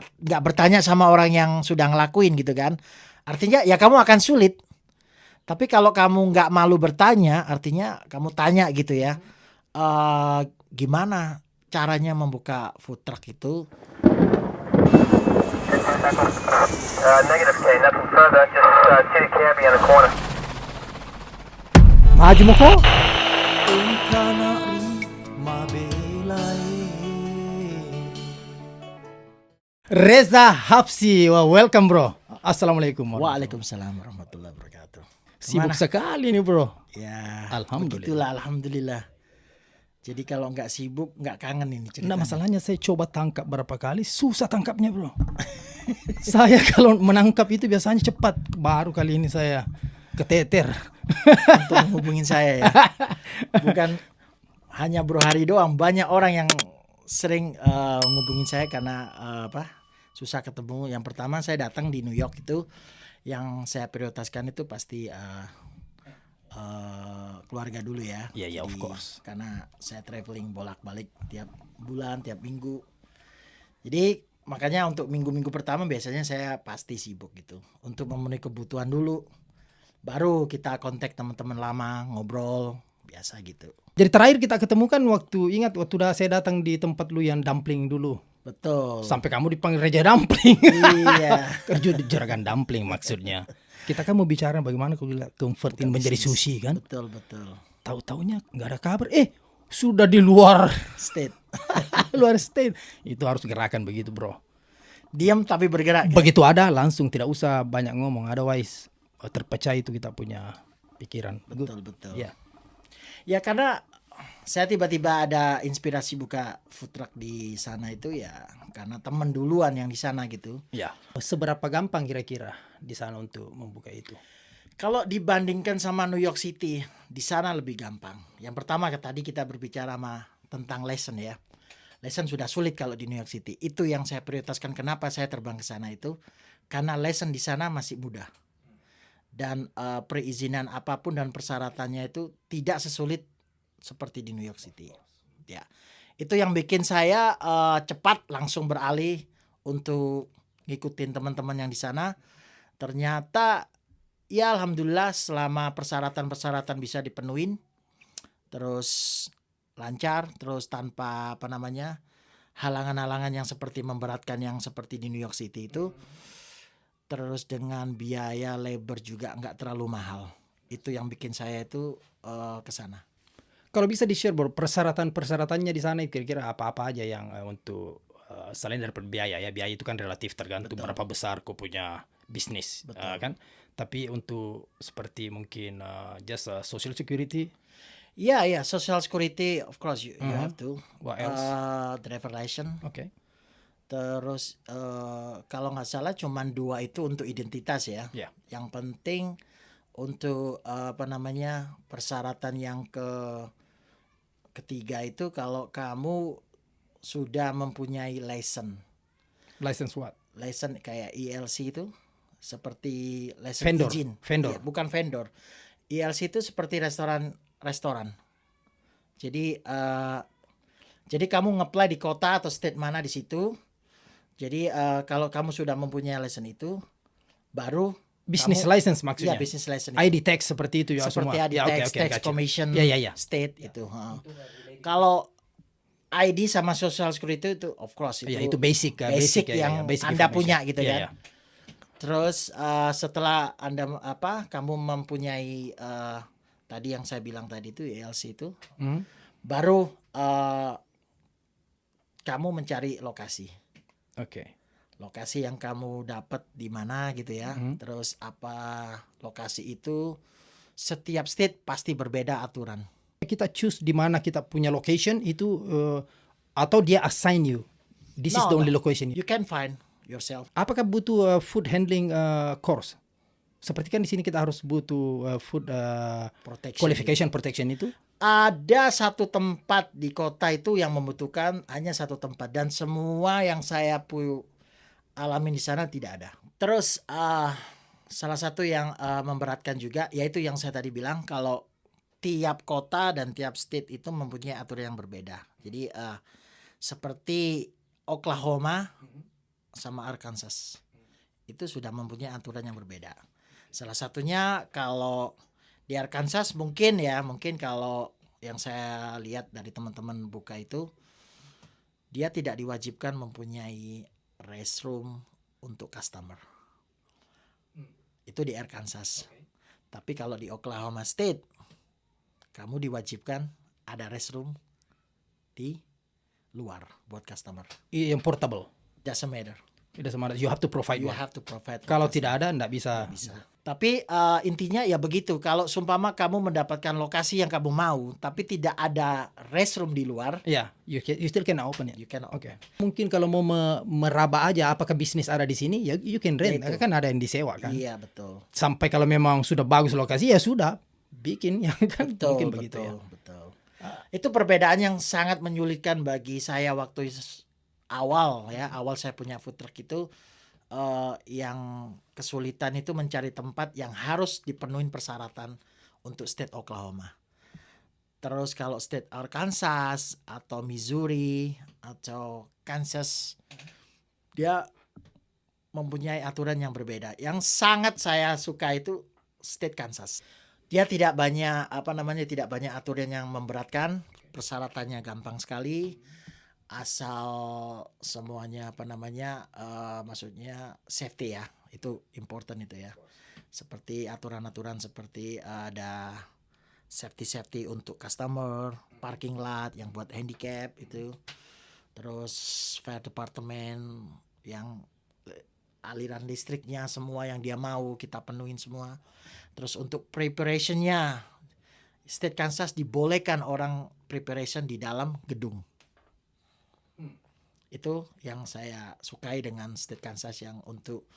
nggak bertanya sama orang yang sudah ngelakuin gitu kan. Artinya ya kamu akan sulit. Tapi kalau kamu nggak malu bertanya, artinya kamu tanya gitu ya. Gimana caranya membuka food truck itu? Negative K, nothing further, just Titty Cabby in the corner. Maju mo ko? Reza Hapsi, welcome bro. Assalamualaikum. Waalaikumsalam warahmatullahi wabarakatuh. Sibuk Gimana? sekali nih bro. Ya, Alhamdulillah. begitulah, alhamdulillah. Jadi kalau nggak sibuk, nggak kangen ini ceritanya. Nah masalahnya saya coba tangkap berapa kali, susah tangkapnya bro. Saya kalau menangkap itu biasanya cepat, baru kali ini saya keteter. Untuk menghubungin saya ya. Bukan hanya Bro Hari doang, banyak orang yang sering menghubungin saya karena susah ketemu. Yang pertama saya datang di New York itu, yang saya prioritaskan itu pasti keluarga dulu ya. Iya, of Jadi, course. karena saya traveling bolak-balik tiap bulan, tiap minggu. Jadi makanya untuk minggu-minggu pertama biasanya saya pasti sibuk gitu untuk memenuhi kebutuhan dulu. Baru kita kontak teman-teman lama, ngobrol biasa gitu. Jadi terakhir kita ketemu kan ingat waktu saya datang di tempat lu yang dumpling dulu. Betul. Sampai kamu dipanggil Reja Dumpling. Iya. Kerja di juragan dumpling maksudnya. Kita kan mau bicara bagaimana kalau convertin menjadi sushi kan. Betul, betul. Tahu-taunya nggak ada kabar. Sudah di luar State. luar state. Itu harus gerakan begitu bro. Diam tapi bergerak. Begitu ada langsung, tidak usah banyak ngomong. Otherwise terpecah itu kita punya pikiran. Betul, betul. Ya. Ya karena saya tiba-tiba ada inspirasi buka food truck di sana itu ya karena teman duluan yang di sana gitu. Ya. Seberapa gampang kira-kira di sana untuk membuka itu? Kalau dibandingkan sama New York City, di sana lebih gampang. Yang pertama tadi kita berbicara tentang lesson ya. Lesson sudah sulit kalau di New York City. Itu yang saya prioritaskan. Kenapa saya terbang ke sana itu? Karena lesson di sana masih mudah. Dan perizinan apapun dan persyaratannya itu tidak sesulit seperti di New York City. Ya, itu yang bikin saya cepat langsung beralih untuk ngikutin teman-teman yang di sana. Ternyata ya alhamdulillah selama persyaratan bisa dipenuhin, terus lancar, terus tanpa halangan-halangan yang seperti memberatkan yang seperti di New York City itu. Terus dengan biaya labor juga nggak terlalu mahal. Itu yang bikin saya itu ke sana. Kalau bisa di-share bro, persyaratannya di sana kira-kira apa-apa aja yang untuk selain dari biaya ya. Biaya itu kan relatif tergantung berapa besar kau punya bisnis kan. Tapi untuk seperti mungkin just social security. Yeah, social security of course you have to. What else? Driver license. Okay. Terus kalau nggak salah cuman 2 itu untuk identitas ya. Yeah. Yang penting untuk persyaratan yang ketiga itu kalau kamu sudah mempunyai license. License what? License kayak ELC itu seperti license Vendor. izin. Vendor. Ya, bukan vendor. ELC itu seperti restoran. Jadi kamu nge-apply di kota atau state mana di situ. Jadi kalau kamu sudah mempunyai license itu, baru Business license maksudnya. Ya, business license. ID tax seperti itu ya seperti semua. ID tax, tax gotcha. commission, state itu. Kalau ID sama social security itu of course itu basic yang basic Anda information. punya gitu kan. Ya. Terus setelah Anda kamu mempunyai tadi yang saya bilang tadi itu ELC itu, baru kamu mencari lokasi. Oke. Lokasi yang kamu dapat di mana gitu ya. Terus apa lokasi itu setiap state pasti berbeda aturan. Kita choose di mana kita punya location itu atau dia assign you. This is the only location. You can find yourself. Apakah butuh food handling course? Seperti kan di sini kita harus butuh food qualification protection itu. Ada satu tempat di kota itu yang membutuhkan hanya satu tempat dan semua yang saya alami di sana tidak ada. Terus salah satu yang memberatkan juga yaitu yang saya tadi bilang kalau tiap kota dan tiap state itu mempunyai aturan yang berbeda. Jadi seperti Oklahoma sama Arkansas. Itu sudah mempunyai aturan yang berbeda. Salah satunya kalau di Arkansas mungkin kalau yang saya lihat dari teman-teman buka itu, dia tidak diwajibkan mempunyai restroom untuk customer. Itu di Arkansas. Tapi kalau di Oklahoma State, kamu diwajibkan ada restroom di luar buat customer. Yang portable. Doesn't matter. Tidak sama, you have to provide You one. have to provide. Kalau for customer. tidak ada, nggak bisa. Bisa. Tapi intinya ya begitu. Kalau sumpama kamu mendapatkan lokasi yang kamu mau, tapi tidak ada restroom di luar, Ya, you still can open it. you can. Oke. Mungkin kalau mau meraba aja apakah bisnis ada di sini, ya you can rent. Itu. Kan ada yang disewa kan. Iya betul. Sampai kalau memang sudah bagus lokasi ya sudah bikin yang kan Betul, mungkin betul, begitu ya. betul. Itu perbedaan yang sangat menyulitkan bagi saya waktu awal saya punya food truck itu, yang kesulitan itu mencari tempat yang harus dipenuhi persyaratan untuk state Oklahoma. Terus kalau state Arkansas atau Missouri atau Kansas, dia mempunyai aturan yang berbeda. Yang sangat saya suka itu state Kansas. Dia tidak banyak tidak banyak aturan yang memberatkan, persyaratannya gampang sekali. Asal semuanya maksudnya safety ya, itu important itu ya. Seperti aturan-aturan seperti ada safety untuk customer, parking lot yang buat handicap itu, terus fire department yang aliran listriknya semua yang dia mau kita penuhin semua. Terus untuk preparationnya, state Kansas dibolehkan orang preparation di dalam gedung. Itu yang saya sukai dengan state Kansas, yang untuk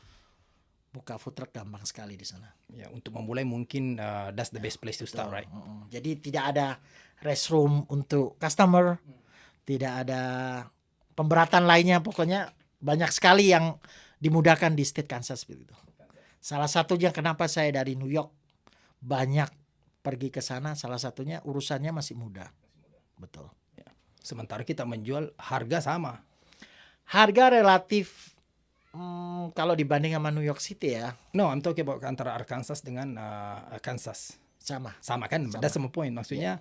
buka food truck gampang sekali di sana. Ya, untuk memulai mungkin that's the best place to start, right? Jadi tidak ada restroom untuk customer, tidak ada pemberatan lainnya, pokoknya banyak sekali yang dimudahkan di state Kansas begitu. Salah satunya kenapa saya dari New York banyak pergi ke sana, salah satunya urusannya masih mudah. Betul. Sementara kita menjual harga sama. Harga relatif kalau dibanding sama New York City ya, No, I'm talking about antara Arkansas dengan Kansas. sama. Sama kan? That's my point. Maksudnya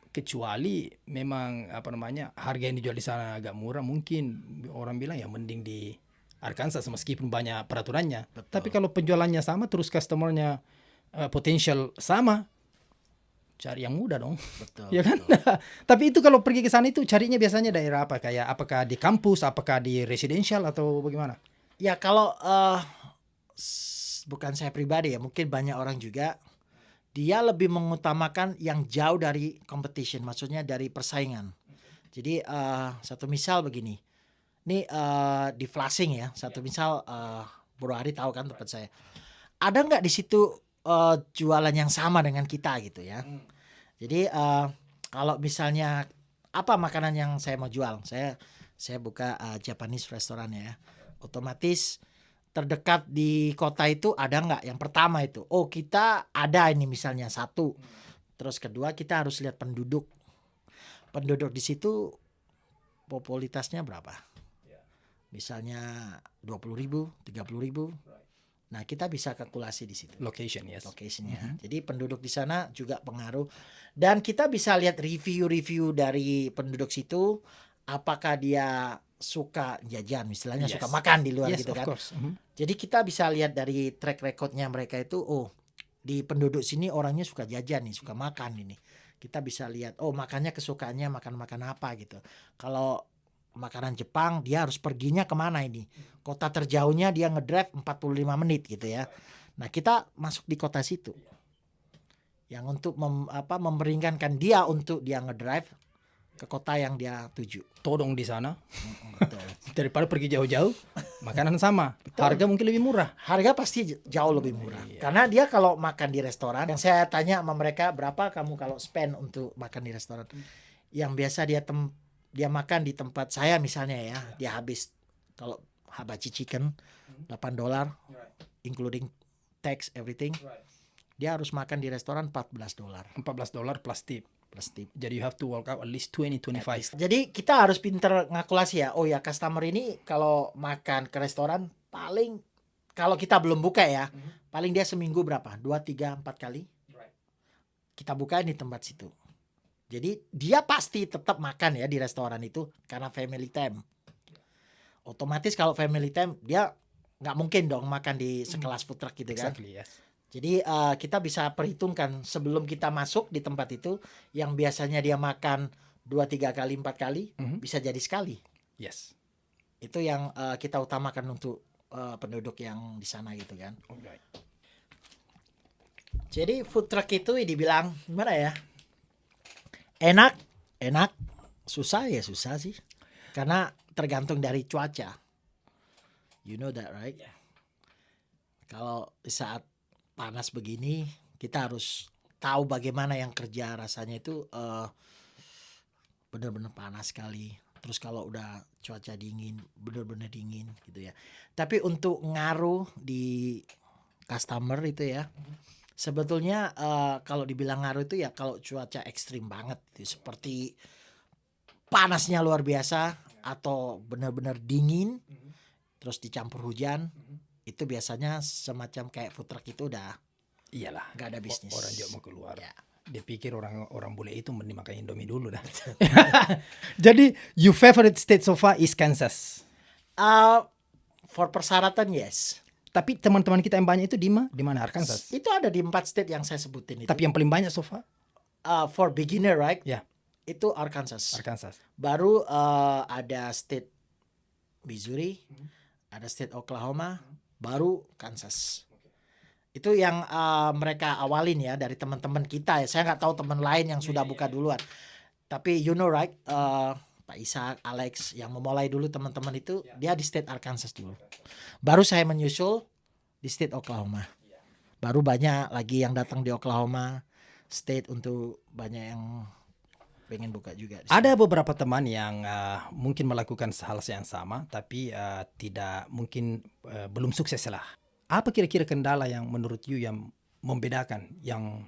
kecuali memang harga yang dijual di sana agak murah, mungkin orang bilang ya mending di Arkansas meskipun banyak peraturannya. Betul. Tapi kalau penjualannya sama terus customernya potensial sama, cari yang mudah dong. Betul. Ya kan? Betul. Tapi itu kalau pergi ke sana itu carinya biasanya daerah apa? Kayak apakah di kampus, apakah di residential atau bagaimana? Ya kalau bukan saya pribadi ya, mungkin banyak orang juga, dia lebih mengutamakan yang jauh dari competition, maksudnya dari persaingan. Jadi satu misal begini, ini di Flushing ya, satu misal Bro Ari tahu kan tempat saya, ada nggak di situ jualan yang sama dengan kita gitu ya. Jadi kalau misalnya apa makanan yang saya mau jual, saya buka Japanese restoran ya, otomatis terdekat di kota itu ada nggak? Yang pertama itu, oh kita ada ini misalnya satu, terus kedua kita harus lihat penduduk di situ popularitasnya berapa, misalnya 20.000, 30.000. Nah kita bisa kalkulasi di situ. Location, yes. Location-nya. Jadi penduduk di sana juga pengaruh. Dan kita bisa lihat review dari penduduk situ, apakah dia suka jajan, istilahnya Yes. suka makan di luar Yes, gitu of kan. course. Jadi kita bisa lihat dari track recordnya mereka itu, oh di penduduk sini orangnya suka jajan nih, suka makan ini. Kita bisa lihat, oh makannya kesukaannya makan apa gitu. Kalau makanan Jepang dia harus perginya kemana ini, kota terjauhnya dia ngedrive 45 menit gitu ya. Nah kita masuk di kota situ yang untuk memeringankan dia untuk dia ngedrive ke kota yang dia tuju. Todong di sana Betul. daripada pergi jauh-jauh, makanan sama, harga mungkin lebih murah. Harga pasti jauh lebih murah. Karena dia kalau makan di restoran, yang saya tanya sama mereka, berapa kamu kalau spend untuk makan di restoran? Yang biasa dia makan di tempat saya misalnya ya, dia habis kalau hibachi chicken $8 including tax everything. Dia harus makan di restoran $14. $14 plus tip. plus tip. Jadi you have to work out at least 20-25. Jadi kita harus pinter ngakulasi ya. Oh ya, customer ini kalau makan ke restoran paling, kalau kita belum buka ya, paling dia seminggu berapa? 2, 3, 4 kali. Kita bukain di tempat situ. Jadi dia pasti tetap makan ya di restoran itu karena family time. Otomatis kalau family time dia nggak mungkin dong makan di sekelas food truck gitu kan. Exactly, yes. Jadi kita bisa perhitungkan sebelum kita masuk di tempat itu, yang biasanya dia makan 2, 3 kali, 4 kali, bisa jadi sekali. Yes. Itu yang kita utamakan untuk penduduk yang di sana gitu kan. Alright. Jadi food truck itu dibilang gimana ya? Enak, susah ya susah sih. Karena tergantung dari cuaca. You know that, right? Kalau saat panas begini, kita harus tahu bagaimana yang kerja rasanya itu benar-benar panas sekali. Terus kalau udah cuaca dingin, benar-benar dingin gitu ya. Tapi untuk ngaruh di customer itu ya, sebetulnya kalau dibilang ngaruh itu ya kalau cuaca ekstrim banget, gitu, seperti panasnya luar biasa atau benar-benar dingin, terus dicampur hujan. Itu biasanya semacam kayak food truck itu udah Iyalah. nggak ada bisnis. Orang juga mau keluar. Ya. Dia pikir orang bule itu mending makan Indomie dulu dah. Jadi your favorite state so far is Kansas. For persyaratan yes. Tapi teman-teman kita yang banyak itu di mana? Arkansas. Itu ada di 4 state yang saya sebutin itu. Tapi yang paling banyak so far? For beginner, right? Ya. Itu Arkansas. Arkansas. Baru ada state Missouri, ada state Oklahoma, baru Kansas. Itu yang mereka awalin ya dari teman-teman kita ya. Saya nggak tahu teman lain yang sudah buka duluan. Tapi you know right, Pak Ishak, Alex yang memulai dulu teman-teman itu, dia di state Arkansas dulu. Baru saya menyusul di state Oklahoma. Baru banyak lagi yang datang di Oklahoma state untuk banyak yang pengen buka juga. Ada beberapa teman yang mungkin melakukan hal yang sama, tapi tidak mungkin belum sukses lah. Apa kira-kira kendala yang menurut you yang membedakan yang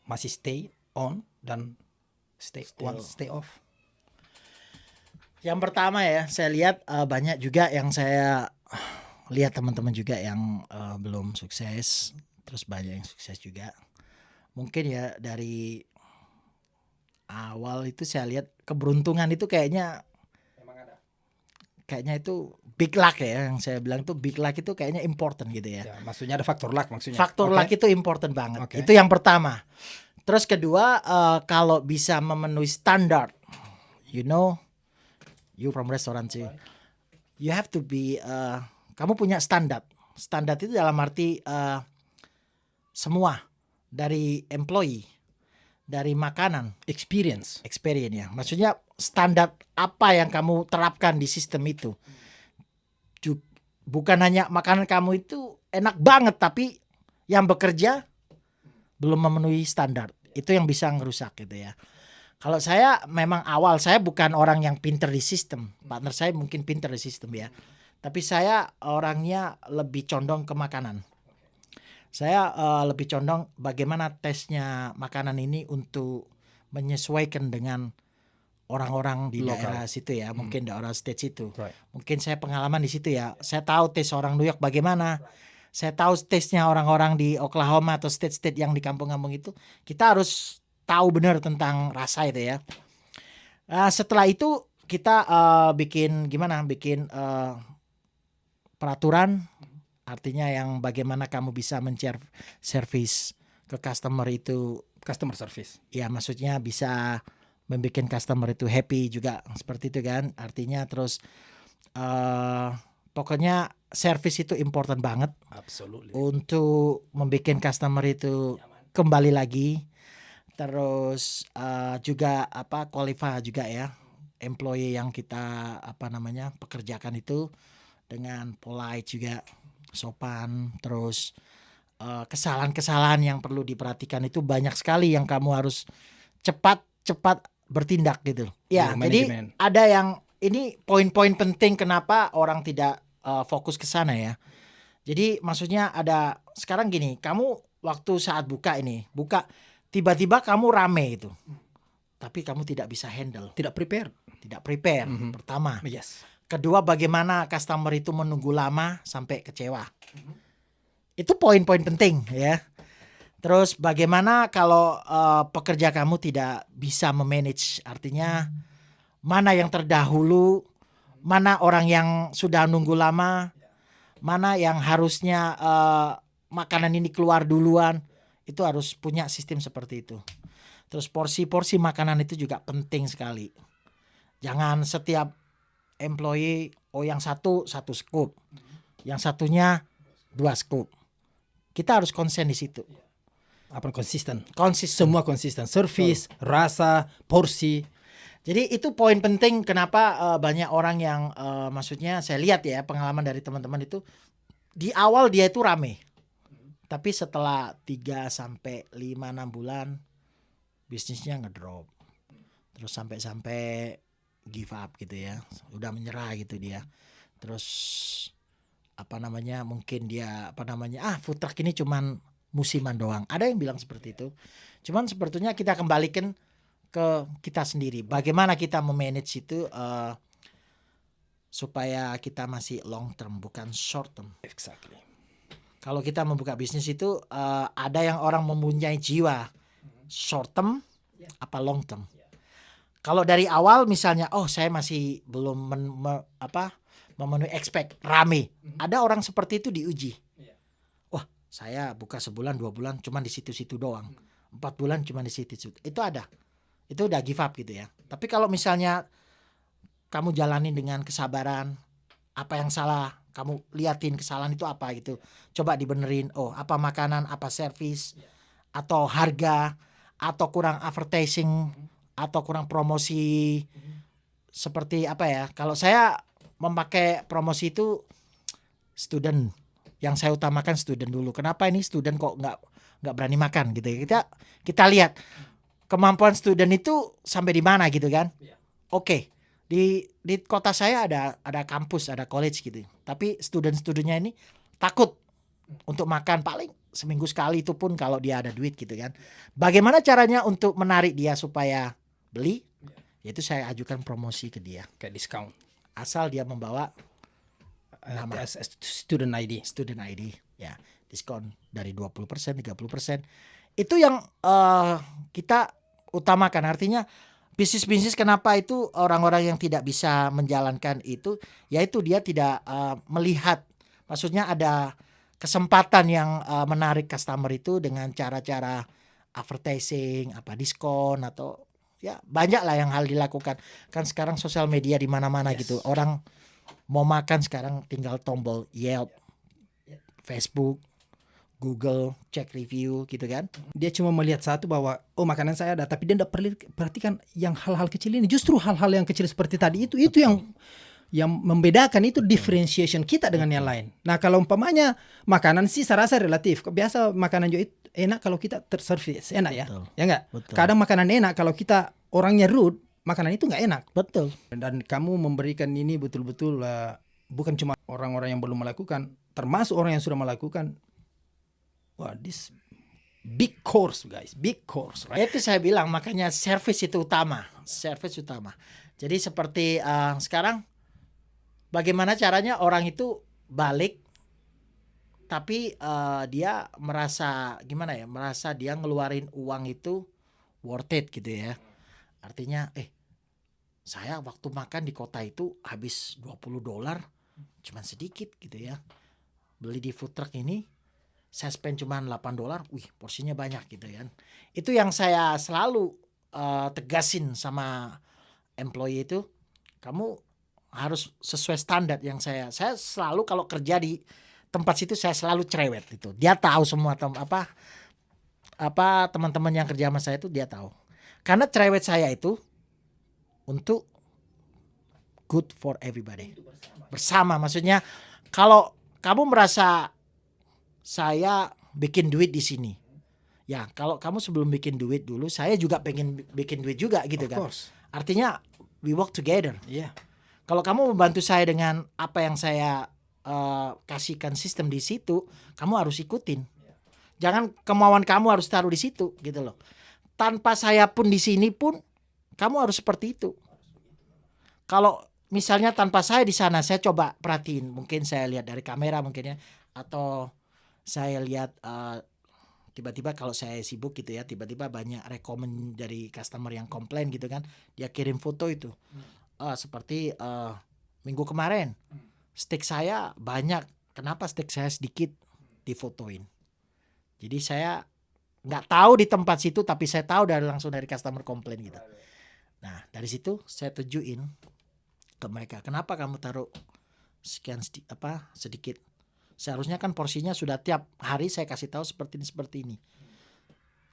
masih stay on dan stay off? Yang pertama ya, saya lihat banyak juga yang saya lihat teman-teman juga yang belum sukses, terus banyak yang sukses juga. Mungkin ya dari awal itu saya lihat keberuntungan itu kayaknya itu big luck ya, yang saya bilang itu big luck itu kayaknya important gitu ya. Ya, maksudnya ada faktor luck maksudnya. Faktor luck itu important banget. Okay. Itu yang pertama. Terus kedua, kalau bisa memenuhi standar, you know, you from restaurant sih, you have to be, kamu punya standar. Standar itu dalam arti semua dari employee, dari makanan, experience ya. Maksudnya standar apa yang kamu terapkan di sistem itu. Bukan hanya makanan kamu itu enak banget, tapi yang bekerja belum memenuhi standar. Itu yang bisa ngerusak gitu ya. Kalau saya memang awal, saya bukan orang yang pinter di sistem. Partner saya mungkin pinter di sistem ya. Tapi saya orangnya lebih condong ke makanan. Saya lebih condong bagaimana tesnya makanan ini untuk menyesuaikan dengan orang-orang di daerah situ ya, mungkin daerah state situ. Right. Mungkin saya pengalaman di situ ya. Saya tahu tes orang New York bagaimana. Saya tahu tesnya orang-orang di Oklahoma atau state-state yang di kampung-kampung itu. Kita harus tahu benar tentang rasa itu ya. Setelah itu kita bikin peraturan, artinya yang bagaimana kamu bisa service ke customer itu. Customer service. Ya maksudnya bisa membuat customer itu happy juga seperti itu kan. Artinya terus pokoknya service itu important banget. Absolutely. Untuk membuat customer itu kembali lagi. Terus juga qualify juga ya employee yang kita pekerjakan itu dengan polite juga, sopan. Terus kesalahan-kesalahan yang perlu diperhatikan itu banyak sekali yang kamu harus cepat bertindak gitu. Ya, jadi ada yang ini poin-poin penting kenapa orang tidak fokus ke sana ya. Jadi maksudnya ada sekarang gini, kamu waktu saat buka tiba-tiba kamu rame itu. tapi kamu tidak bisa handle, Tidak prepare. tidak prepare. Pertama. Yes. Kedua, bagaimana customer itu menunggu lama sampai kecewa. Itu poin-poin penting ya. Terus bagaimana kalau pekerja kamu tidak bisa memanage, artinya mana yang terdahulu, mana orang yang sudah nunggu lama, mana yang harusnya makanan ini keluar duluan, itu harus punya sistem seperti itu. Terus porsi-porsi makanan itu juga penting sekali. Jangan setiap employee, yang satu scoop, yang satunya 2 scoop. Kita harus konsen di situ. Apa konsisten? Konsisten. Semua konsisten. Service, rasa, porsi. Jadi itu poin penting kenapa banyak orang yang maksudnya saya lihat ya pengalaman dari teman-teman itu di awal dia itu rame. Tapi setelah 3 sampai 5 6 bulan bisnisnya ngedrop. Terus sampai give up gitu ya. Udah menyerah gitu dia. Terus mungkin dia food truck ini cuman musiman doang. Ada yang bilang seperti itu. Cuman sepertinya kita kembalikan ke kita sendiri. Bagaimana kita memanage itu supaya kita masih long term bukan short term. Exactly. Kalau kita membuka bisnis itu ada yang orang mempunyai jiwa short term apa long term. Kalau dari awal misalnya saya masih belum memenuhi expect rame. Ada orang seperti itu diuji. Wah, saya buka sebulan 2 bulan cuma di situ-situ doang. 4 bulan cuma di situ-situ. Itu ada. Itu udah give up gitu ya. Tapi kalau misalnya kamu jalani dengan kesabaran, apa yang salah, kamu liatin kesalahan itu apa gitu. Coba dibenerin. Apa makanan, apa servis, atau harga, atau kurang advertising, atau kurang promosi. Seperti apa ya? Kalau saya memakai promosi itu student. Yang saya utamakan student dulu. Kenapa ini student kok nggak berani makan gitu ya? Kita lihat kemampuan student itu sampai di mana gitu kan? Oke. Di kota saya ada kampus, ada college gitu. Tapi student-studentnya ini takut untuk makan paling seminggu sekali itu pun kalau dia ada duit gitu kan. Bagaimana caranya untuk menarik dia supaya beli? Yaitu saya ajukan promosi ke dia. Kayak discount. Asal dia membawa nama Student ID. student ID. Ya, diskon dari 20%, 30%. Itu yang kita utamakan. Artinya bisnis-bisnis kenapa itu orang-orang yang tidak bisa menjalankan itu, yaitu dia tidak melihat, maksudnya ada kesempatan yang menarik customer itu dengan cara-cara advertising, diskon atau ya banyak lah yang hal dilakukan. Kan sekarang sosial media di mana-mana gitu. Orang mau makan sekarang tinggal tombol Yelp, Facebook, Google, cek review gitu kan. Dia cuma melihat satu bahwa makanan saya ada, tapi dia tidak perhatikan yang hal-hal kecil ini. Justru hal-hal yang kecil seperti tadi itu yang membedakan, itu differentiation kita dengan yang lain. Nah, kalau umpamanya makanan sih saya rasa relatif. Biasa makanan juga enak kalau kita terservis, enak ya. Betul. Ya enggak? Betul. Kadang makanan enak kalau kita orangnya rude, makanan itu enggak enak. Betul. Dan kamu memberikan ini betul-betul bukan cuma orang-orang yang belum melakukan, termasuk orang yang sudah melakukan. Wah, this big course guys, big course, right? Itu saya bilang makanya service itu utama, service utama. Jadi seperti sekarang bagaimana caranya orang itu balik, tapi dia merasa gimana ya? Merasa dia ngeluarin uang itu worth it gitu ya. Artinya saya waktu makan di kota itu habis $20, cuman sedikit gitu ya. Beli di food truck ini saya spend cuma $8, porsinya banyak gitu kan. Itu yang saya selalu tegasin sama employee itu, kamu harus sesuai standar yang saya selalu kalau kerja di tempat situ saya selalu cerewet itu. Dia tahu semua teman-teman yang kerja sama saya itu dia tahu. Karena cerewet saya itu untuk good for everybody. Bersama maksudnya kalau kamu merasa saya bikin duit di sini. Ya, kalau kamu sebelum bikin duit dulu, saya juga pengen bikin duit juga gitu kan. Of course. Artinya we work together. Iya. Kalau kamu membantu saya dengan apa yang saya kasihkan sistem di situ, kamu harus ikutin. Jangan kemauan kamu harus taruh di situ gitu loh. Tanpa saya pun di sini pun kamu harus seperti itu. Kalau misalnya tanpa saya di sana, saya coba perhatiin, mungkin saya lihat dari kamera mungkin ya, atau saya lihat tiba-tiba kalau saya sibuk gitu ya, tiba-tiba banyak rekomen dari customer yang komplain gitu kan, dia kirim foto itu. Seperti minggu kemarin steak saya banyak, kenapa steak saya sedikit, difotoin. Jadi saya nggak tahu di tempat situ, tapi saya tahu langsung dari customer komplain gitu. Nah dari situ saya tunjukin ke mereka, kenapa kamu taruh sekian sedikit. Seharusnya kan porsinya sudah tiap hari saya kasih tahu seperti ini.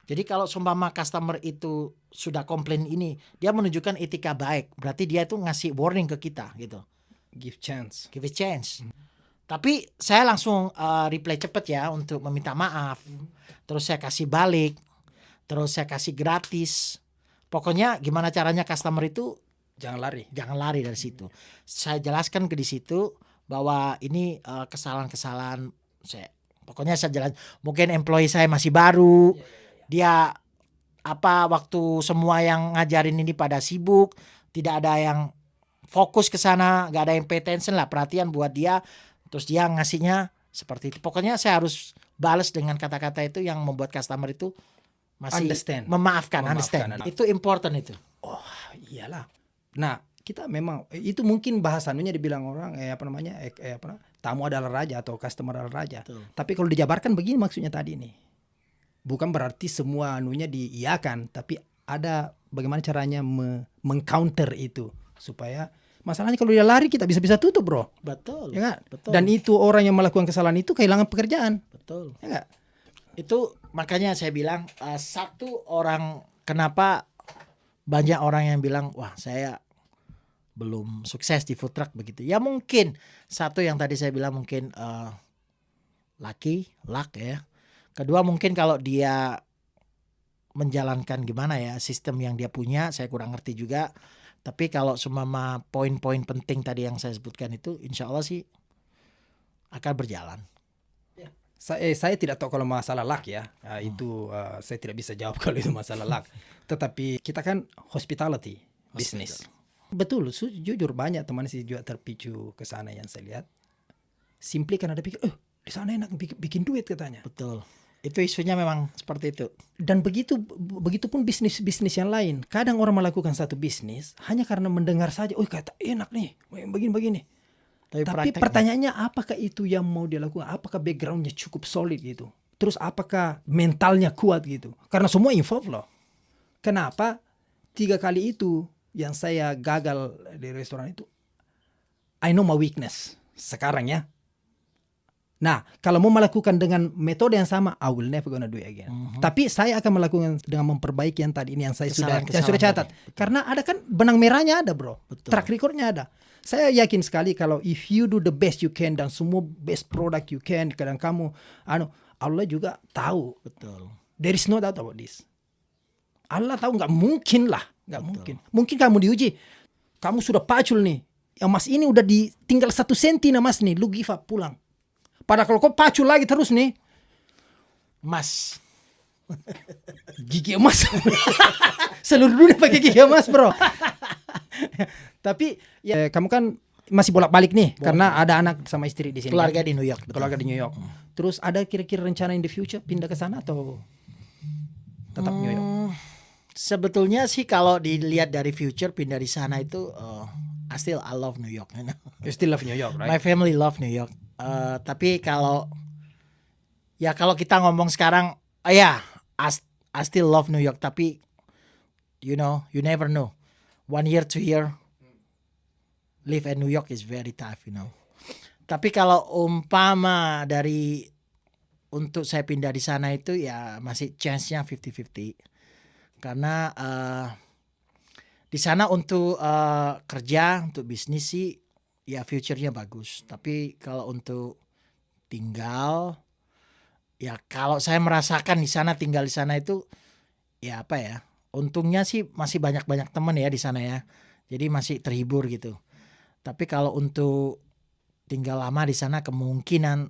Jadi kalau seumpama customer itu sudah komplain ini, dia menunjukkan etika baik, berarti dia itu ngasih warning ke kita gitu. Give chance. Give a chance. Tapi saya langsung reply cepet ya untuk meminta maaf. Terus saya kasih balik. Terus saya kasih gratis. Pokoknya gimana caranya customer itu Jangan lari dari situ. Saya jelaskan di situ bahwa ini kesalahan-kesalahan saya. Pokoknya saya jelas. Mungkin employee saya masih baru. Dia waktu semua yang ngajarin ini pada sibuk, tidak ada yang fokus ke sana, gak ada yang pay attention lah, perhatian buat dia. Terus dia ngasihnya seperti itu. Pokoknya saya harus balas dengan kata-kata itu yang membuat customer itu masih memaafkan. Itu important itu. Oh iyalah. Nah kita memang itu mungkin bahasannya dibilang orang tamu adalah raja atau customer adalah raja. Betul. Tapi kalau dijabarkan begini maksudnya tadi nih, bukan berarti semua anunya diiyakan, tapi ada bagaimana caranya mengcounter itu supaya masalahnya kalau dia lari kita bisa tutup bro. Betul. Ya gak? Betul. Dan itu orang yang melakukan kesalahan itu kehilangan pekerjaan. Betul. Ya gak? Itu makanya saya bilang satu orang, kenapa banyak orang yang bilang wah saya belum sukses di food truck begitu. Ya mungkin satu yang tadi saya bilang mungkin luck ya. Kedua mungkin kalau dia menjalankan gimana ya sistem yang dia punya, saya kurang ngerti juga. Tapi kalau semua poin-poin penting tadi yang saya sebutkan itu, insya Allah sih akan berjalan. Saya tidak tahu kalau masalah luck ya, itu saya tidak bisa jawab kalau itu masalah luck. Tetapi kita kan hospitality business. Betul, jujur banyak teman saya juga terpicu ke sana yang saya lihat. Simply karena ada pikir, di sana enak bikin duit katanya. Betul. Itu isunya memang seperti itu. Dan begitupun bisnis yang lain. Kadang orang melakukan satu bisnis hanya karena mendengar saja, kata enak nih, begini. Tapi pertanyaannya apakah itu yang mau dia lakukan? Apakah backgroundnya cukup solid gitu? Terus apakah mentalnya kuat gitu? Karena semua involve loh. Kenapa 3 kali itu yang saya gagal di restoran itu, I know my weakness sekarang ya. Nah, kalau mau melakukan dengan metode yang sama, I will never gonna do it again. Tapi saya akan melakukan dengan memperbaiki yang tadi ini yang saya sudah catat. Karena ada kan benang merahnya ada bro. Betul. Track recordnya ada. Saya yakin sekali kalau if you do the best you can dan semua best product you can, kadang kamu, Allah juga tahu. Betul. There is no doubt about this. Allah tahu nggak mungkin lah. Nggak mungkin. Mungkin kamu diuji. Kamu sudah pacul nih. Yang mas ini udah tinggal 1 senti nah mas nih. Lu give up pulang. Padahal kalau kau pacul lagi terus nih. Mas. Gigi emas. Seluruh dunia pakai gigi emas bro. Tapi ya kamu kan masih bolak-balik nih. Karena ada anak sama istri di sini. Keluarga di New York. Keluarga di New York. Terus ada kira-kira rencana in the future pindah ke sana atau tetap New York? Sebetulnya sih kalau dilihat dari future pindah di sana itu I love New York. You still love New York, right? My family love New York. Tapi kalau kita ngomong sekarang, I still love New York. Tapi you never know. 1 year, 2 year, live in New York is very tough, Tapi kalau umpama untuk saya pindah di sana itu ya masih chance-nya 50-50. Karena di sana untuk kerja, untuk bisnis sih ya future-nya bagus. Tapi kalau untuk tinggal, ya kalau saya merasakan tinggal di sana itu ya untungnya sih masih banyak teman ya di sana ya. Jadi masih terhibur gitu. Tapi kalau untuk tinggal lama di sana kemungkinan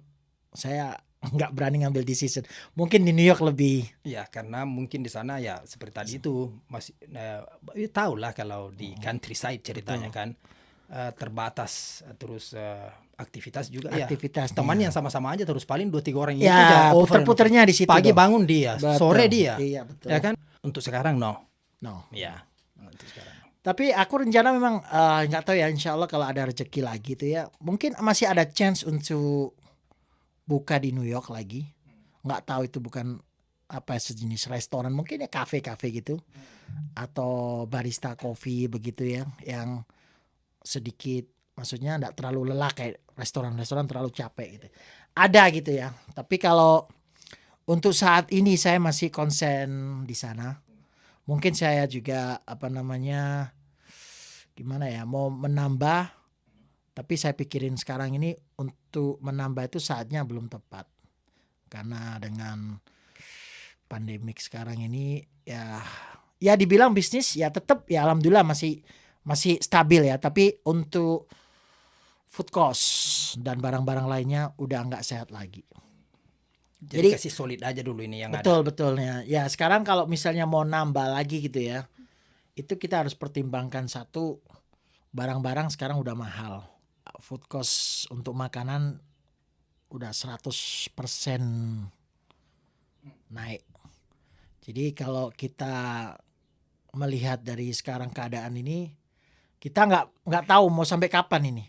saya nggak berani ngambil decision. Mungkin di New York lebih. Ya karena mungkin di sana ya seperti tadi itu masih tahu lah kalau di countryside ceritanya kan terbatas terus aktivitas juga Aktivitasnya. ya teman yang sama-sama aja terus paling 2-3 orang itu Ya, aja puter-puternya di situ pagi dong. bangun dia Betul. sore dia Iya, betul. ya kan untuk sekarang no No. ya untuk sekarang no. Tapi aku rencana memang nggak tahu ya, insya Allah kalau ada rezeki lagi tuh ya, mungkin masih ada chance untuk buka di New York lagi. Nggak tahu itu bukan apa sejenis restoran, mungkin ya kafe-kafe gitu atau barista coffee begitu ya, yang sedikit maksudnya nggak terlalu lelah kayak restoran-restoran terlalu capek gitu. Ada gitu ya. Tapi kalau untuk saat ini saya masih konsen di sana. Mungkin saya juga gimana ya, mau menambah, tapi saya pikirin sekarang ini untuk menambah itu saatnya belum tepat. Karena dengan pandemik sekarang ini ya dibilang bisnis ya tetap ya alhamdulillah masih stabil ya, tapi untuk food cost dan barang-barang lainnya udah nggak sehat lagi. Jadi kasih solid aja dulu ini yang Betul ada. betulnya. Ya sekarang kalau misalnya mau nambah lagi gitu ya, itu kita harus pertimbangkan satu, barang-barang sekarang udah mahal. Food cost untuk makanan udah 100% naik. Jadi kalau kita melihat dari sekarang keadaan ini, kita nggak tahu mau sampai kapan ini,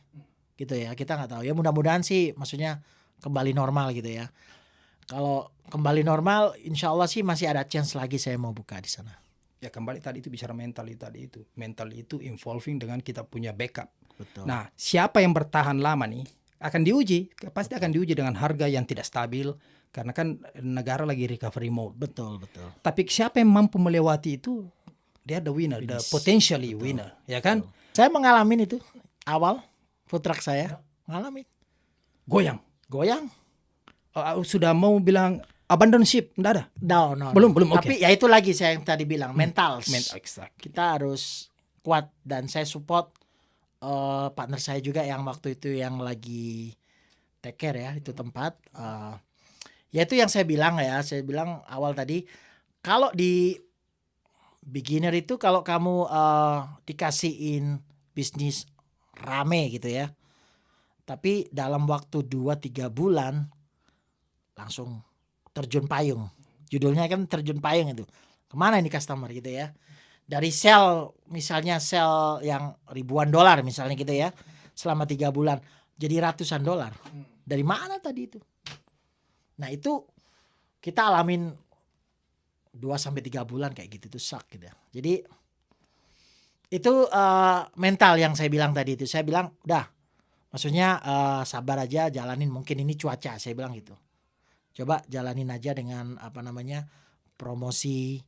gitu ya. Kita nggak tahu. Ya mudah-mudahan sih, maksudnya kembali normal gitu ya. Kalau kembali normal, insya Allah sih masih ada chance lagi saya mau buka di sana. Ya kembali tadi itu bicara mental itu involving dengan kita punya backup. Betul. Nah siapa yang bertahan lama nih akan diuji, pasti akan diuji dengan harga yang tidak stabil karena kan negara lagi recovery mode. Betul. Tapi siapa yang mampu melewati itu, dia the winner, the potentially winner, ya kan? Saya mengalami itu awal food truck saya ngalamin Goyang. Sudah mau bilang abandon ship, enggak ada. No. Belum, Tapi ya itu lagi saya yang tadi bilang mental. Exact. Kita harus kuat dan saya support partner saya juga yang waktu itu yang lagi take care ya itu tempat. Ya itu yang saya bilang awal tadi, kalau di beginner itu kalau kamu dikasihin bisnis rame gitu ya, tapi dalam waktu 2-3 bulan langsung terjun payung. Judulnya kan terjun payung itu. Kemana ini customer gitu ya. Dari sell misalnya sell yang ribuan dolar misalnya gitu ya, selama 3 bulan jadi ratusan dolar. Dari mana tadi itu? Nah itu kita alamin 2-3 bulan kayak gitu, itu suck gitu ya. Jadi itu mental yang saya bilang tadi itu. Saya bilang udah, maksudnya sabar aja, jalanin, mungkin ini cuaca, saya bilang gitu. Coba jalanin aja dengan promosi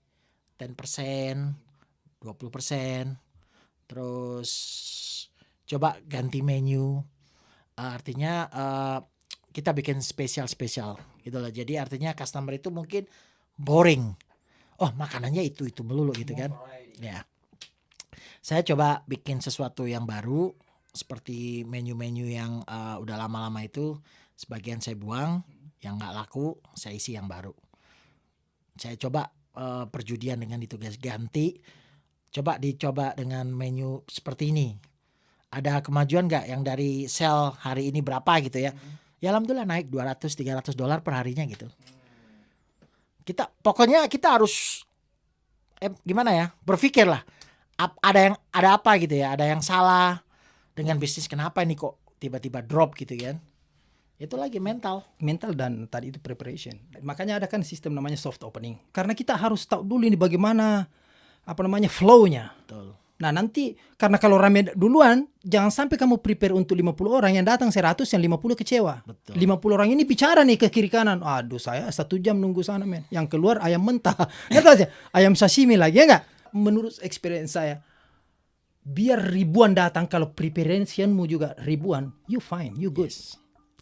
10%, 20%, terus coba ganti menu. Artinya kita bikin spesial gitu loh. Jadi artinya customer itu mungkin boring. Oh makanannya itu melulu gitu kan. Ya. Saya coba bikin sesuatu yang baru, seperti menu-menu yang udah lama-lama itu, sebagian saya buang, yang nggak laku saya isi yang baru. Saya coba perjudian dengan itu guys, ganti, dicoba dengan menu seperti ini. Ada kemajuan nggak yang dari sell hari ini berapa gitu ya? Ya alhamdulillah naik $200-300 per harinya gitu. Pokoknya kita harus gimana ya, berpikir lah, ada apa gitu ya, ada yang salah dengan bisnis, kenapa ini kok tiba-tiba drop gitu kan. Itu lagi mental dan tadi itu preparation. Makanya ada kan sistem namanya soft opening. Karena kita harus tahu dulu ini bagaimana flow-nya. Betul. Nah nanti karena kalau rame duluan, jangan sampai kamu prepare untuk 50 orang, yang datang 100, yang 50 kecewa. Betul. 50 orang ini bicara nih ke kiri kanan. Aduh saya 1 jam nunggu sana men. Yang keluar ayam mentah. Ayam sashimi lagi ya enggak? Menurut experience saya, biar ribuan datang, kalau preparationmu juga ribuan, you fine, you good. Yes.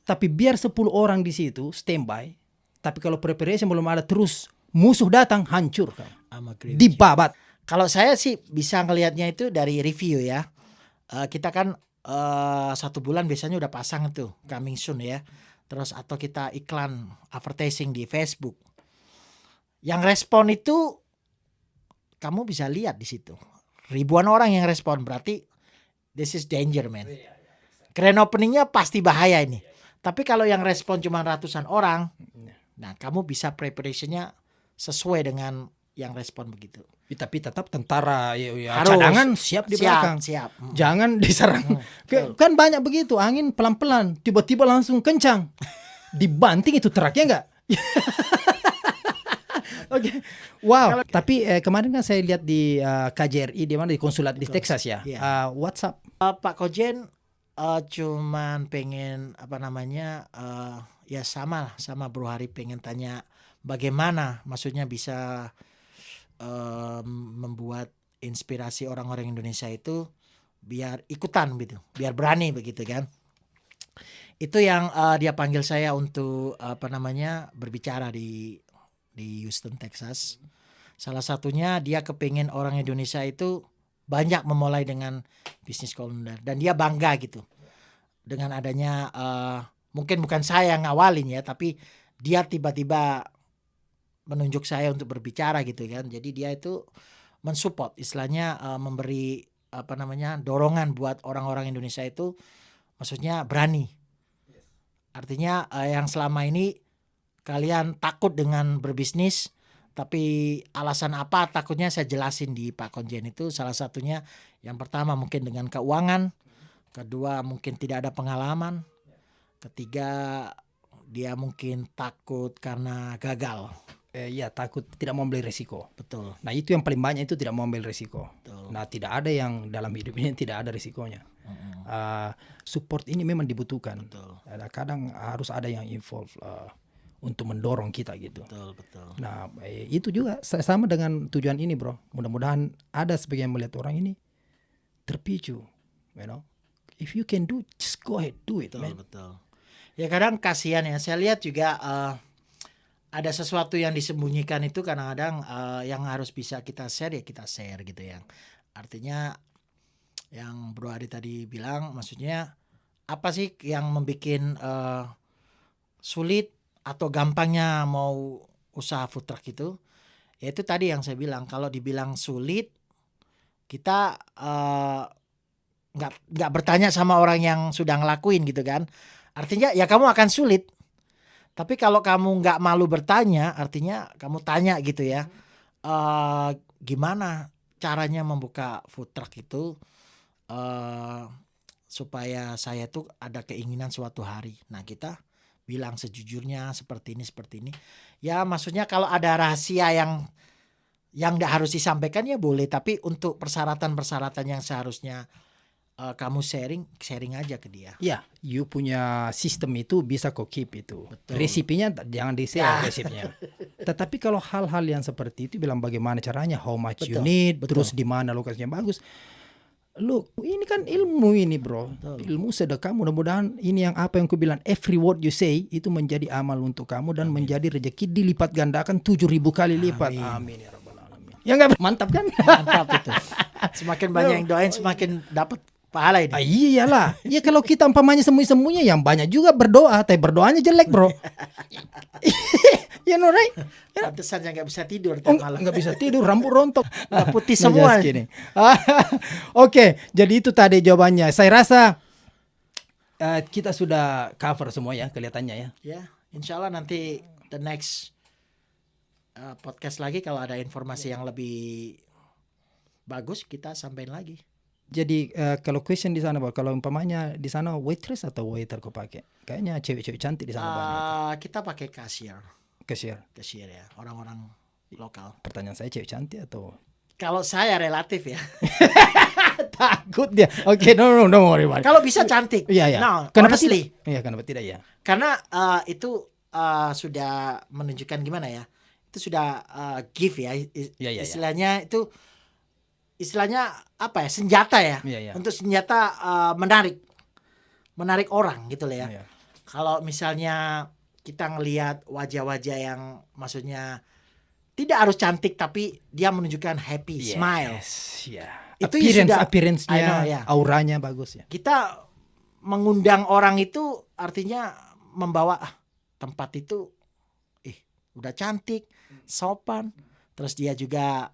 Tapi biar 10 orang di situ standby, tapi kalau preparation belum ada, terus musuh datang, hancur kan. Dibabat. Kalau saya sih bisa ngelihatnya itu dari review ya. Kita kan 1 bulan biasanya udah pasang itu coming soon ya. terus atau kita iklan advertising di Facebook. Yang respon itu kamu bisa lihat di situ. Ribuan orang yang respon, berarti this is danger, man. Grand openingnya pasti bahaya ini. Tapi kalau yang respon cuma ratusan orang, nah kamu bisa preparationnya sesuai dengan yang respon begitu. Tapi tetap tentara Harus. cadangan siap di belakang. Siap. Jangan diserang. betul. Kan banyak begitu, angin pelan-pelan, tiba-tiba langsung kencang. Dibanting itu truknya enggak? Oke. Wow, tapi kemarin kan saya lihat di KJRI di mana di konsulat di Texas ya. Iya. WhatsApp. Pak Kojen cuman pengen ya sama Bro Hari, pengen tanya bagaimana maksudnya bisa membuat inspirasi orang-orang Indonesia itu biar ikutan gitu, biar berani begitu kan. Itu yang dia panggil saya untuk berbicara di Houston, Texas. Salah satunya dia kepingin orang Indonesia itu banyak memulai dengan bisnis kolonial, dan dia bangga gitu dengan adanya mungkin bukan saya yang ngawalin ya, tapi dia tiba-tiba menunjuk saya untuk berbicara gitu kan. Jadi dia itu mensupport, istilahnya memberi dorongan buat orang-orang Indonesia itu, maksudnya berani. Artinya yang selama ini kalian takut dengan berbisnis, tapi alasan apa takutnya saya jelasin di Pak Konjen itu. Salah satunya yang pertama mungkin dengan keuangan, kedua mungkin tidak ada pengalaman, ketiga dia mungkin takut karena gagal. Ya takut tidak mau ambil risiko. Betul. Nah itu yang paling banyak, itu tidak mau ambil risiko. Betul. Nah tidak ada yang dalam hidup ini tidak ada risikonya. Support ini memang dibutuhkan. Betul. Kadang harus ada yang involve untuk mendorong kita gitu. Betul. Nah itu juga sama dengan tujuan ini bro. Mudah-mudahan ada sebagian melihat orang ini terpicu, you know. If you can do, just go ahead, do it, man. Betul. Ya kadang kasihan ya. Saya lihat juga ada sesuatu yang disembunyikan itu kadang-kadang yang harus bisa kita share ya kita share gitu ya. Artinya yang Bro Adi tadi bilang, maksudnya apa sih yang membuat sulit atau gampangnya mau usaha food truck itu? Ya itu tadi yang saya bilang, kalau dibilang sulit kita nggak bertanya sama orang yang sudah ngelakuin gitu kan. Artinya ya kamu akan sulit. Tapi kalau kamu nggak malu bertanya, artinya kamu tanya gitu ya, gimana caranya membuka food truck itu supaya saya tuh ada keinginan suatu hari. Nah kita bilang sejujurnya seperti ini. Ya maksudnya kalau ada rahasia yang nggak harus disampaikan ya boleh. Tapi untuk persyaratan yang seharusnya kamu sharing aja ke dia. Ya, you punya sistem itu bisa kok keep itu. Betul. Resipnya jangan di-share resipnya. Tetapi kalau hal-hal yang seperti itu bilang bagaimana caranya, how much you need, terus di mana lokasinya bagus. Look, ini kan ilmu ini bro. Ilmu sedekah, mudah-mudahan ini yang apa yang ku bilang, every word you say itu menjadi amal untuk kamu dan menjadi rezeki dilipat gandakan 7.000 kali lipat. Amin ya rabbal alamin. Ya enggak, mantap kan? Mantap itu. Semakin banyak yang doain semakin dapat pahala ini. Iyalah. Ya kalau kita umpamanya sembunyi-sembunyi, yang banyak juga berdoa, tapi berdoanya jelek bro. Ya no right? Pantesan yang nggak bisa tidur tiap malam. Nggak bisa tidur, rambut rontok, Udah putih semua. Oke, jadi itu tadi jawabannya. Saya rasa kita sudah cover semua ya kelihatannya ya. Ya, insya Allah nanti the next podcast lagi kalau ada informasi yang lebih bagus kita sampaikan lagi. Jadi kalau question di sana, kalau umpamanya di sana waitress atau waiter kau pakai? Kayaknya cewek-cewek cantik di sana banyak. Kita pakai cashier ya, orang-orang lokal. Pertanyaan saya, cewek cantik atau? Kalau saya relatif ya. Takut dia. Oke, no worry. Kalau bisa cantik. Iya. No, Kenapa honestly. tidak? Iya, kenapa tidak ya? Karena itu sudah menunjukkan gimana ya? Itu sudah gift ya. Istilahnya itu. Istilahnya apa ya, senjata ya, untuk senjata menarik orang gitu lah ya. Kalau misalnya kita ngelihat wajah-wajah yang maksudnya tidak harus cantik tapi dia menunjukkan happy smile. Itu appearance-nya, auranya bagus ya. Kita mengundang orang itu artinya membawa tempat itu udah cantik, sopan, terus dia juga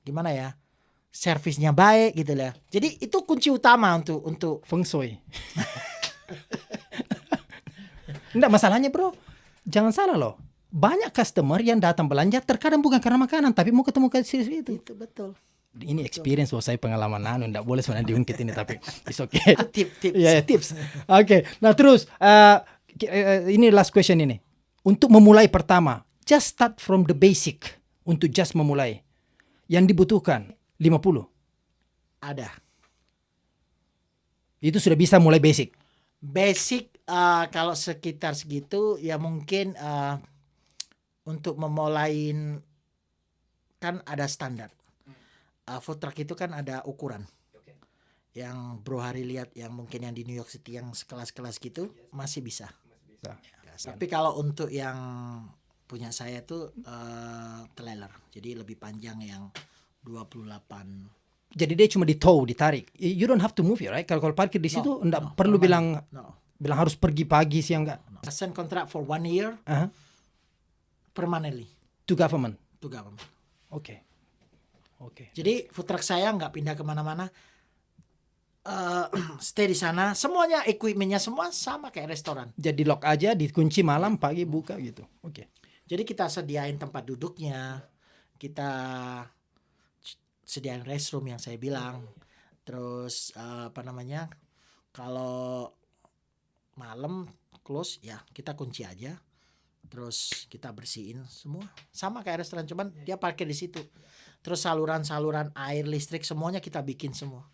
gimana ya, servisnya baik gitu lah. Jadi itu kunci utama untuk Feng Shui. Enggak, masalahnya bro, jangan salah loh. Banyak customer yang datang belanja terkadang bukan karena makanan, tapi mau ketemu kasir itu. itu betul. Ini experience buat saya, pengalaman enggak boleh sebenarnya diungkit ini, tapi it's okay. Tips. Ya, tips. Oke. Nah, terus ini last question ini. Untuk memulai pertama, just start from the basic. Untuk just memulai. Yang dibutuhkan 50. Ada. Itu sudah bisa mulai basic. Basic kalau sekitar segitu ya mungkin untuk memulai kan ada standar. Food truck itu kan ada ukuran. Yang Bro Hari lihat yang mungkin yang di New York City yang sekelas-kelas gitu masih bisa. Tapi kalau untuk yang punya saya tuh trailer. Jadi lebih panjang yang 28. Jadi dia cuma ditarik. You don't have to move ya, right? Kalau parkir di situ enggak perlu bilang harus pergi pagi siang enggak. Sign contract for 1 year permanently To government. Oke. Jadi food truck saya nggak pindah kemana-mana, stay di sana. Semuanya equipmentnya semua sama kayak restoran. Jadi lock aja, dikunci malam, pagi buka gitu. Oke. Jadi kita sediain tempat duduknya, kita sediain restroom yang saya bilang. Terus kalau malam close ya kita kunci aja. Terus kita bersihin semua sama kayak restoran, cuman dia parkir di situ. Terus saluran air, listrik semuanya kita bikin semua.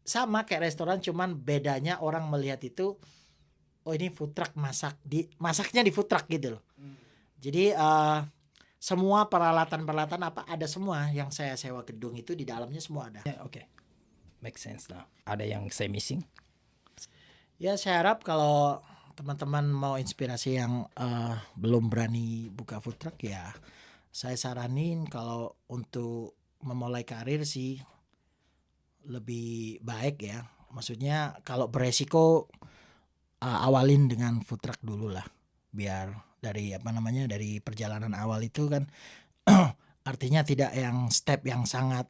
Sama kayak restoran, cuman bedanya orang melihat itu ini food truck masaknya di food truck gitu loh. Jadi semua peralatan ada semua yang saya sewa gedung itu di dalamnya semua ada. Oke. Make sense now. Ada yang saya missing? Ya saya harap kalau teman-teman mau inspirasi yang belum berani buka food truck ya saya saranin kalau untuk memulai karir sih lebih baik ya. Maksudnya kalau beresiko awalin dengan food truck dulu lah. Biar dari dari perjalanan awal itu kan artinya tidak yang step yang sangat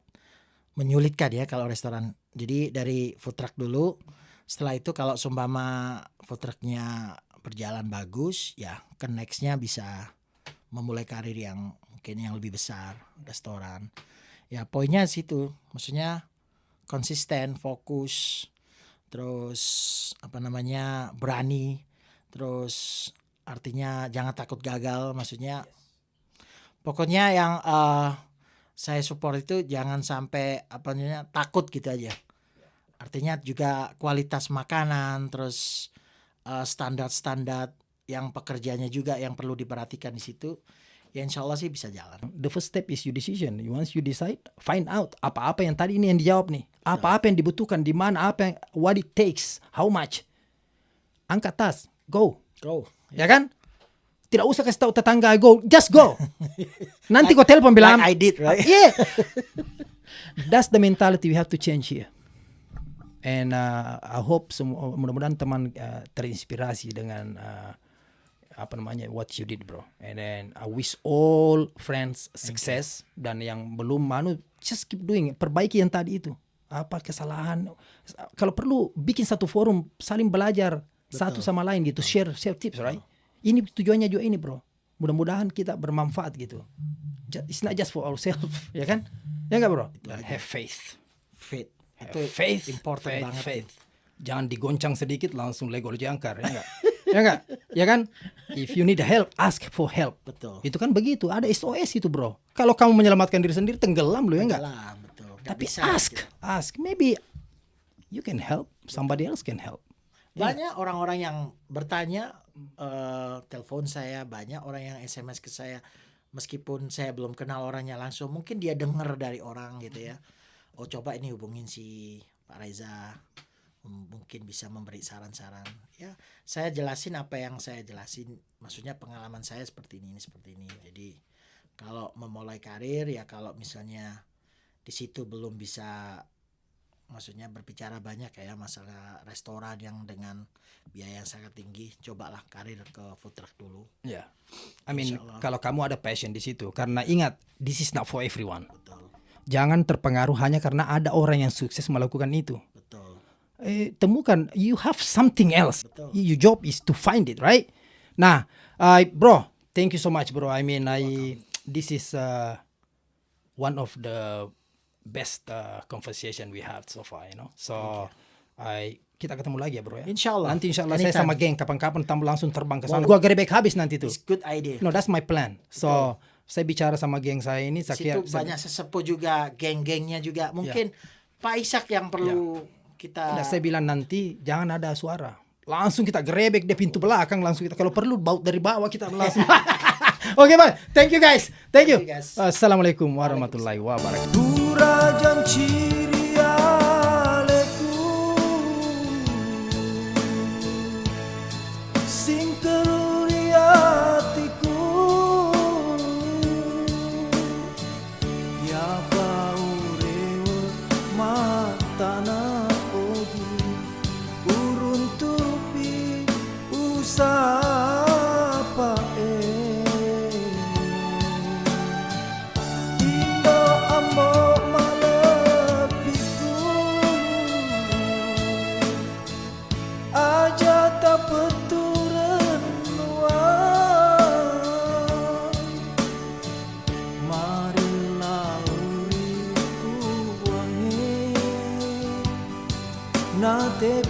menyulitkan ya kalau restoran. Jadi dari food truck dulu. Setelah itu kalau seumpama food trucknya berjalan bagus ya ke nextnya bisa memulai karir yang mungkin yang lebih besar, restoran. Ya poinnya situ, maksudnya konsisten, fokus, terus berani, terus artinya jangan takut gagal. Maksudnya pokoknya yang saya support itu jangan sampai takut gitu aja. Artinya juga kualitas makanan, terus standar-standar yang pekerjanya juga yang perlu diperhatikan di situ. Ya insya Allah sih bisa jalan. The first step is your decision. Once you decide, find out apa-apa yang tadi ini yang dijawab nih. Apa-apa yang dibutuhkan, di mana, what it takes, how much. Angkat tas, go. Ya kan? Tidak usah kasih tahu tetangga, go, just go. Nanti kau telepon bilang, like I did, right? Yeah. That's the mentality we have to change here. And I hope mudah-mudahan teman terinspirasi dengan what you did, bro. And then I wish all friends success. Dan yang belum just keep doing. Perbaiki yang tadi itu. Apa kesalahan. Kalau perlu bikin satu forum saling belajar. Betul. Satu sama lain gitu. Share tips, right? Ini tujuannya juga ini, bro. Mudah-mudahan kita bermanfaat gitu. It's not just for ourselves, ya kan? Ya enggak, bro? Dan have faith. Itu faith important banget. Faith. Jangan digoncang sedikit langsung legol jangkar, ya enggak? Ya enggak? Ya kan? If you need help, ask for help. Betul. Itu kan begitu, ada SOS itu, bro. Kalau kamu menyelamatkan diri sendiri tenggelam lu, ya enggak? Tenggelam, betul. Tapi ask, maybe you can help, somebody else can help. Banyak orang-orang yang bertanya, telepon saya, banyak orang yang SMS ke saya, meskipun saya belum kenal orangnya langsung, mungkin dia dengar dari orang gitu ya. Oh coba ini hubungin si Pak Reza, mungkin bisa memberi saran-saran. Ya saya jelasin apa yang saya jelasin, maksudnya pengalaman saya seperti ini. Jadi kalau memulai karir ya kalau misalnya di situ belum bisa maksudnya berbicara banyak ya masalah restoran yang dengan biaya yang sangat tinggi. Cobalah karir ke food truck dulu. Ya, I mean Insyaallah. kalau kamu ada passion di situ, karena ingat this is not for everyone. Betul, Jangan terpengaruh hanya karena ada orang yang sukses melakukan itu. betul. Temukan you have something else. Betul. Your job is to find it, right? Nah, bro, thank you so much, bro. I mean, this is one of the best conversation we had so far, you know. So, kita ketemu lagi ya, bro ya. Insyaallah. Nanti insyaallah saya Anytime. sama geng kapan-kapan tamu langsung terbang ke sana. Gua gerebek habis nanti tuh. It's good idea. No, that's my plan. So, saya bicara sama geng saya ini, saya Situ kira banyak sesepuh juga, geng-gengnya juga. Mungkin Pak Ishak yang perlu kita. Nah, saya bilang nanti jangan ada suara. Langsung kita gerebek di pintu belakang, langsung kita kalau perlu baut dari bawah kita langsung. Oke, Bang. Thank you guys. Thank you. Thank you, guys. Assalamualaikum warahmatullahi wabarakatuh. Durajan cirialeku sing keruri hatiku ya bau rewe matana ogi urun tupi usapa Indo ambo malebiku aja tak peturen marilah uriku wangi nate